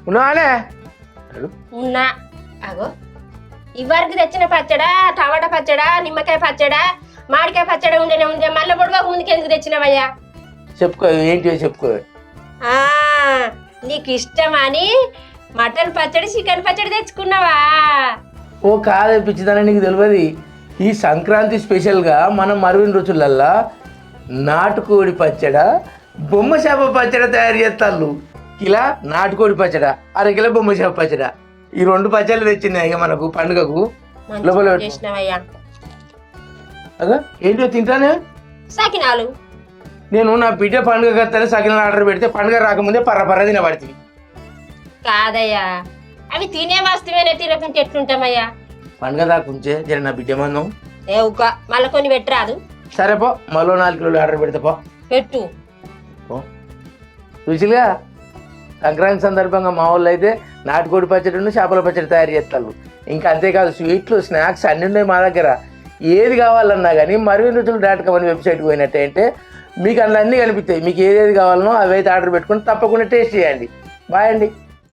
ఉన్నానే ఉన్నా అగో ఇవరికి తెచ్చిన పచ్చడా టమాటా పచ్చడా నిమ్మకాయ పచ్చడా మామిడికాయ పచ్చడా ఉండేనే ఉండే మళ్ళీ పొడవ ముందుకు ఎందుకు తెచ్చినావయ్యా? చెప్పుకో ఏంటి చెప్పుకో. ఆ, నీకు ఇష్టమని మటన్ పచ్చడి చికెన్ పచ్చడి తెచ్చుకున్నావా? ఓ కాదే పిచ్చిదానే నీకు తెలియదు. ఈ సంక్రాంతి స్పెషల్గా మనం మరువిన రుచులల్లా నాటుకోడి పచ్చడ బొమ్మ చేప పచ్చడి తయారు చేస్తాళ్ళు. కిలో నాటుకోడి పచ్చడ, అరకిలో బొమ్మ చేప పచ్చడ, ఈ 2 పచ్చళ్ళు తెచ్చినాయి ఇక మనకు పండుగకు. లోపల పెట్టు. చేసినావయ్యా అగా ఏంటో తింటానే. సకినాలు నేను నా బిడ్డ పండుగ కత్తనే సకినాలు ఆర్డర్ పెడితే పండుగ రాకముందే పర్ర తినబడుతుంది. కాదయ్యా, అవి తినే వస్తువేనే తినకుంటే ఎట్లుంటామయ్యా? పండుగ దాకా ఉంచే జర నా బిడ్డ మందం. ఏ ఉక్క మళ్ళీ కొన్ని పెట్టరాదు. సరే పో, మరో 4 కిలోలు ఆర్డర్ పెడతా పో. పెట్టు. రుచిగా సంక్రాంతి సందర్భంగా మా వాళ్ళు అయితే నాటుకోడి పచ్చడి చేపల పచ్చడి తయారు చేస్తారు. ఇంకా అంతేకాదు స్వీట్లు స్నాక్స్ అన్నీ ఉన్నాయి మా దగ్గర. ఏది కావాలన్నా కానీ marvinruchulu.com అనే వెబ్సైట్కి పోయినట్టయితే మీకు అందులో అన్నీ కనిపిస్తాయి. మీకు ఏదేది కావాలనో అవి అయితే ఆర్డర్ పెట్టుకుని తప్పకుండా టేస్ట్ చేయండి. బాయ్ అండి.